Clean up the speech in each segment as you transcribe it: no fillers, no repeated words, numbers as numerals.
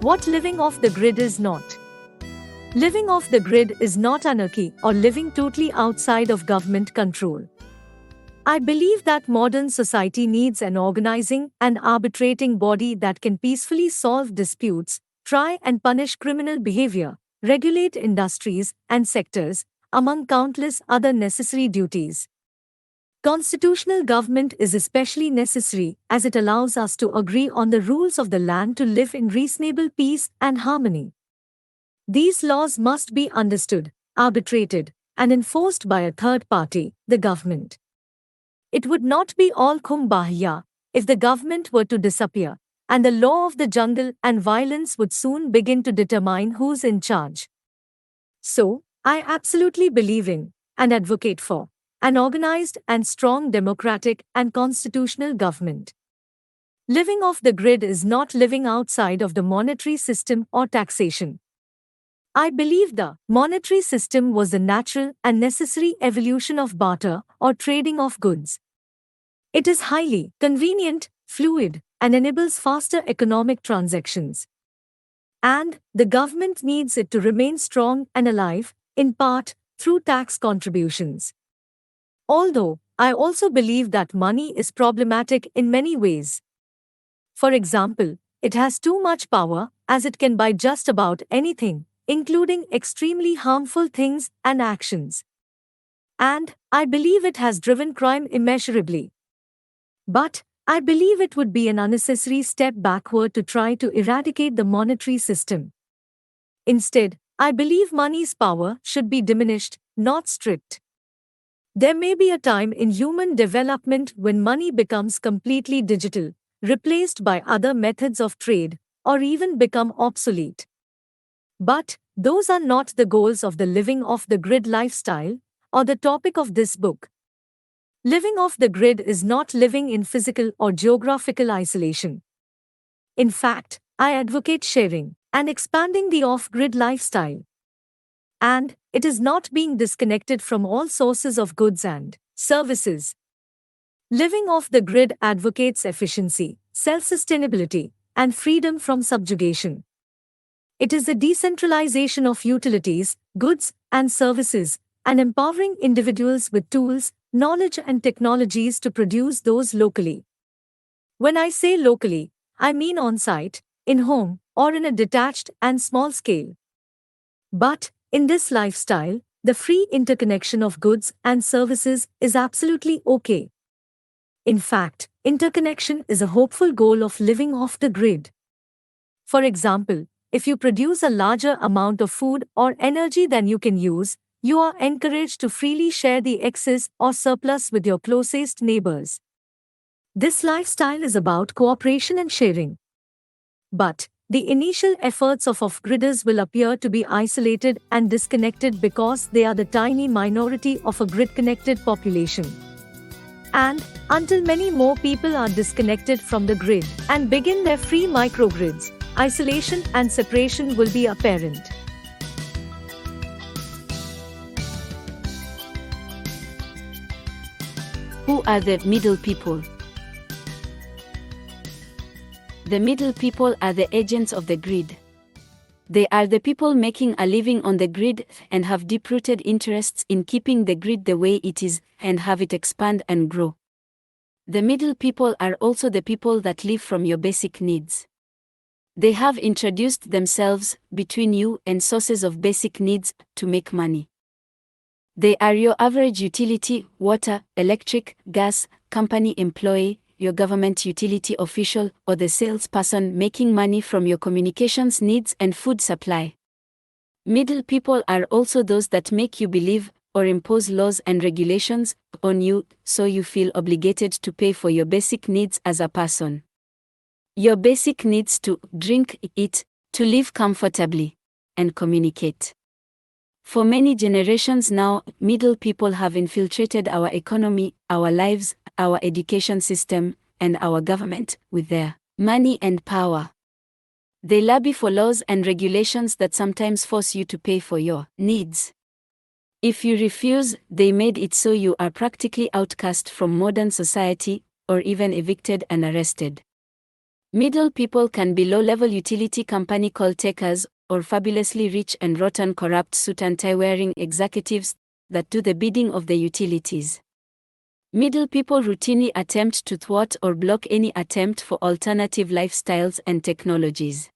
What living off the grid is not. Living off the grid is not anarchy or living totally outside of government control. I believe that modern society needs an organizing and arbitrating body that can peacefully solve disputes, try and punish criminal behavior, regulate industries and sectors, among countless other necessary duties. Constitutional government is especially necessary as it allows us to agree on the rules of the land to live in reasonable peace and harmony. These laws must be understood, arbitrated, and enforced by a third party, the government. It would not be all khum-bah-yah if the government were to disappear, and the law of the jungle and violence would soon begin to determine who's in charge. So, I absolutely believe in, and advocate for, an organized and strong democratic and constitutional government. Living off the grid is not living outside of the monetary system or taxation. I believe the monetary system was the natural and necessary evolution of barter or trading of goods. It is highly convenient, fluid, and enables faster economic transactions. And the government needs it to remain strong and alive, in part, through tax contributions. Although, I also believe that money is problematic in many ways. For example, it has too much power, as it can buy just about anything, including extremely harmful things and actions. And I believe it has driven crime immeasurably. But I believe it would be an unnecessary step backward to try to eradicate the monetary system. Instead, I believe money's power should be diminished, not stripped. There may be a time in human development when money becomes completely digital, replaced by other methods of trade, or even become obsolete. But those are not the goals of the living off the grid lifestyle, or the topic of this book. Living off the grid is not living in physical or geographical isolation. In fact, I advocate sharing and expanding the off-grid lifestyle. And it is not being disconnected from all sources of goods and services. Living off the grid advocates efficiency, self-sustainability, and freedom from subjugation. It is the decentralization of utilities, goods, and services, and empowering individuals with tools, knowledge, and technologies to produce those locally. When I say locally, I mean on-site, in-home, or in a detached and small scale. But in this lifestyle, the free interconnection of goods and services is absolutely okay. In fact, interconnection is a hopeful goal of living off the grid. For example, if you produce a larger amount of food or energy than you can use, you are encouraged to freely share the excess or surplus with your closest neighbors. This lifestyle is about cooperation and sharing. But the initial efforts of off-gridders will appear to be isolated and disconnected because they are the tiny minority of a grid-connected population. And until many more people are disconnected from the grid and begin their free microgrids, isolation and separation will be apparent. Who are the middle people? The middle people are the agents of the grid. They are the people making a living on the grid and have deep-rooted interests in keeping the grid the way it is and have it expand and grow. The middle people are also the people that live from your basic needs. They have introduced themselves between you and sources of basic needs to make money. They are your average utility, water, electric, gas, company employee, your government utility official, or the salesperson making money from your communications needs and food supply. Middle people are also those that make you believe or impose laws and regulations on you so you feel obligated to pay for your basic needs as a person. Your basic needs to drink, eat, to live comfortably, and communicate. For many generations now, middle people have infiltrated our economy, our lives, our education system, and our government with their money and power. They lobby for laws and regulations that sometimes force you to pay for your needs. If you refuse, they made it so you are practically outcast from modern society, or even evicted and arrested. Middle people can be low-level utility company call-takers, or fabulously rich and rotten corrupt suit and tie-wearing executives that do the bidding of the utilities. Middle people routinely attempt to thwart or block any attempt for alternative lifestyles and technologies.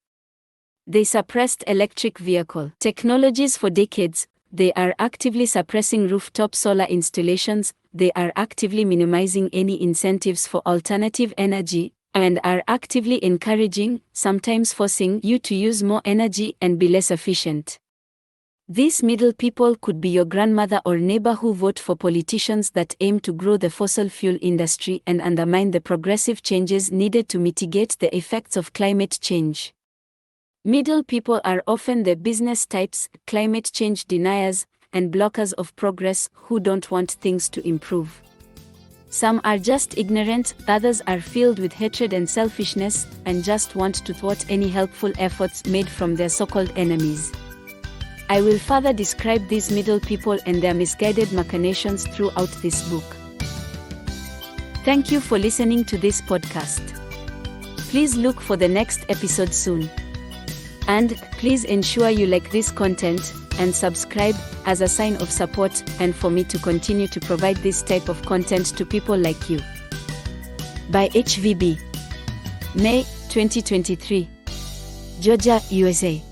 They suppressed electric vehicle technologies for decades. They are actively suppressing rooftop solar installations. They are actively minimizing any incentives for alternative energy, and are actively encouraging, sometimes forcing you to use more energy and be less efficient. These middle people could be your grandmother or neighbor who vote for politicians that aim to grow the fossil fuel industry and undermine the progressive changes needed to mitigate the effects of climate change. Middle people are often the business types, climate change deniers, and blockers of progress who don't want things to improve. Some are just ignorant, others are filled with hatred and selfishness, and just want to thwart any helpful efforts made from their so-called enemies. I will further describe these middle people and their misguided machinations throughout this book. Thank you for listening to this podcast. Please look for the next episode soon. And please ensure you like this content and subscribe as a sign of support and for me to continue to provide this type of content to people like you. By HVB. May 2023. Georgia, USA.